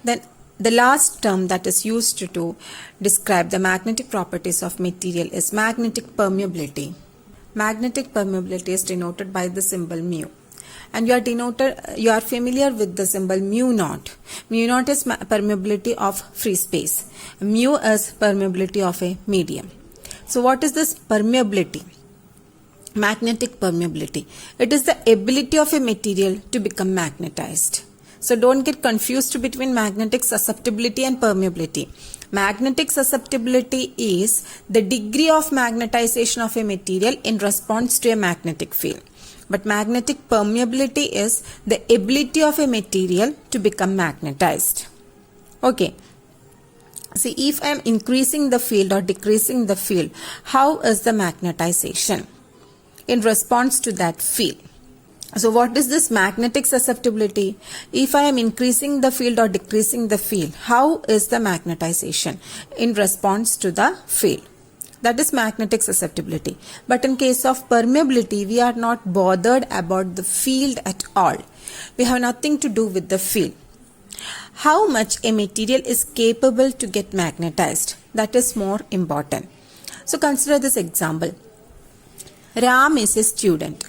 Then the last term that is used to describe the magnetic properties of material is magnetic permeability. Magnetic permeability is denoted by the symbol mu. And you are familiar with the symbol mu naught. Mu naught is permeability of free space. Mu is permeability of a medium. So what is this permeability? Magnetic permeability. It is the ability of a material to become magnetized. So don't get confused between magnetic susceptibility and permeability. Magnetic susceptibility is the degree of magnetization of a material in response to a magnetic field. But magnetic permeability is the ability of a material to become magnetized. Okay. See, if I am increasing the field or decreasing the field, how is the magnetization in response to that field? So what is this magnetic susceptibility? If I am increasing the field or decreasing the field, how is the magnetization in response to the field? That is magnetic susceptibility. But in case of permeability, we are not bothered about the field at all. We have nothing to do with the field. How much a material is capable to get magnetized, that is more important. So consider this example. Ram is a student.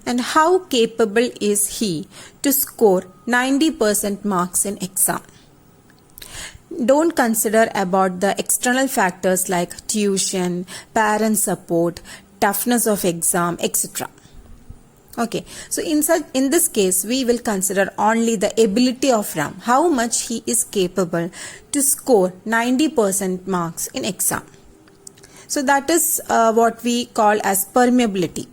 And how capable is he to score 90% marks in exam? Don't consider about the external factors like tuition, parent support, toughness of exam, etc. Okay, so in this case, we will consider only the ability of Ram, how much he is capable to score 90% marks in exam. So that is what we call as permeability.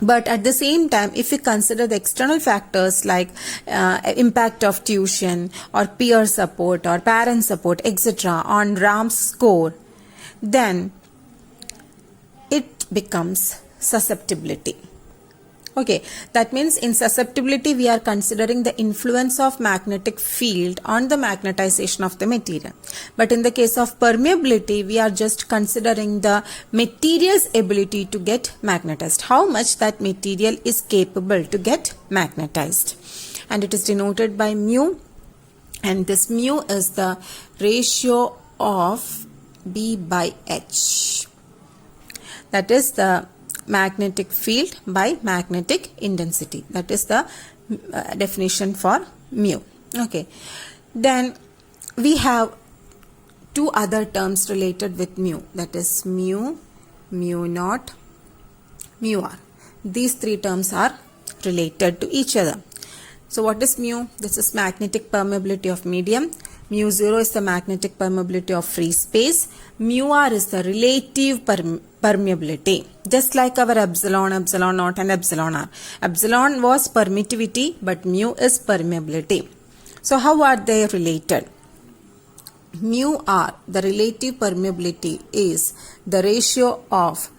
But at the same time, if we consider the external factors like impact of tuition or peer support or parent support, etc. on Ram's score, then it becomes susceptibility. Okay, that means in susceptibility, we are considering the influence of magnetic field on the magnetization of the material. But in the case of permeability, we are just considering the material's ability to get magnetized. How much that material is capable to get magnetized. And it is denoted by mu. And this mu is the ratio of B by H. That is the magnetic field by magnetic intensity. That is the definition for mu. Okay. Then we have two other terms related with mu. That is mu, mu naught, mu r. These three terms are related to each other. So what is mu? This is magnetic permeability of medium. Mu 0 is the magnetic permeability of free space. Mu r is the relative permeability. Just like our epsilon, epsilon naught and epsilon r. Epsilon was permittivity, but mu is permeability. So how are they related? Mu r, the relative permeability, is the ratio of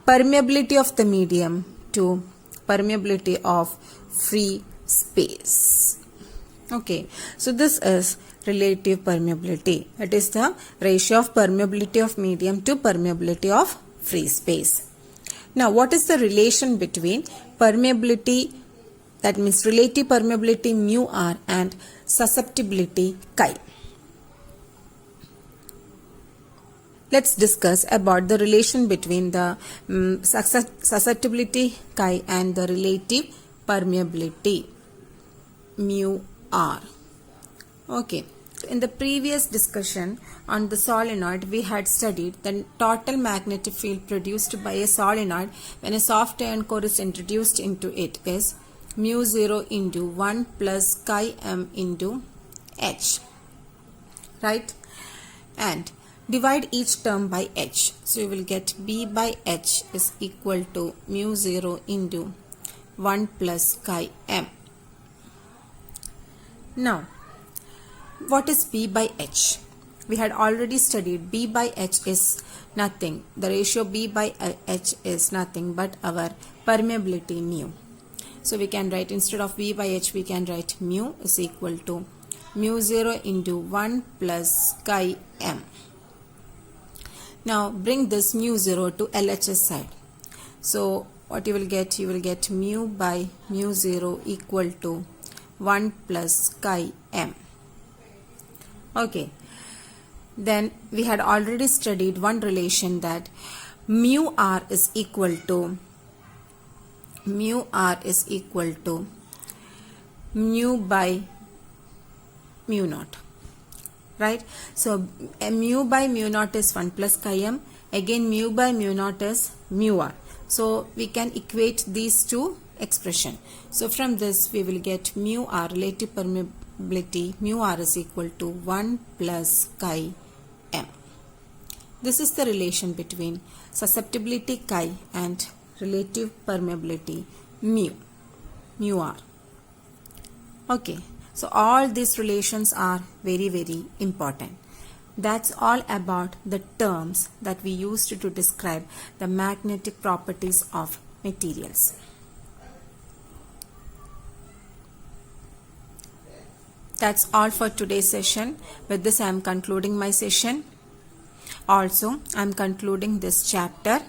permeability of the medium to permeability of free space. Okay, so this is relative permeability. It is the ratio of permeability of medium to permeability of free space. Now, what is the relation between permeability, that means relative permeability mu r, and susceptibility chi? Let's discuss about the relation between the susceptibility chi and the relative permeability mu r. Okay. In the previous discussion on the solenoid, we had studied the total magnetic field produced by a solenoid when a soft iron core is introduced into it is mu 0 into 1 plus chi m into h. Right? And divide each term by h. So you will get B by h is equal to mu 0 into 1 plus chi m. Now, what is B by H? We had already studied B by H is nothing. The ratio B by H is nothing but our permeability mu. So we can write, instead of B by H, we can write mu is equal to mu 0 into 1 plus chi m. Now bring this mu 0 to LHS side. So what you will get mu by mu 0 equal to 1 plus chi m. Okay. Then we had already studied one relation that mu r is equal to mu by mu naught, right? So mu by mu naught is 1 plus chi m. Again mu by mu naught is mu r. So we can equate these two expression. So from this we will get mu r, relative permeability, mu r is equal to 1 plus chi m. This is the relation between susceptibility chi and relative permeability mu r. Okay, so all these relations are very, very important. That's all about the terms that we used to describe the magnetic properties of materials. That's all for today's session. With this, I am concluding my session. Also, I am concluding this chapter,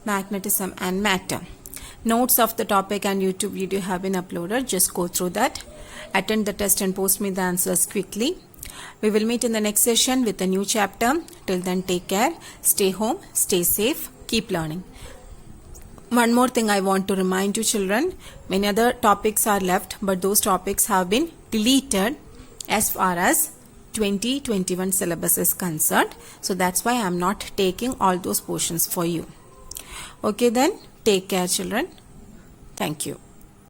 magnetism and matter. Notes of the topic and YouTube video have been uploaded. Just go through that. Attend the test and post me the answers quickly. We will meet in the next session with a new chapter. Till then, take care. Stay home. Stay safe. Keep learning. One more thing I want to remind you children, many other topics are left, but those topics have been deleted as far as 2021 syllabus is concerned. So that's why I am not taking all those portions for you. Okay then, take care children. Thank you.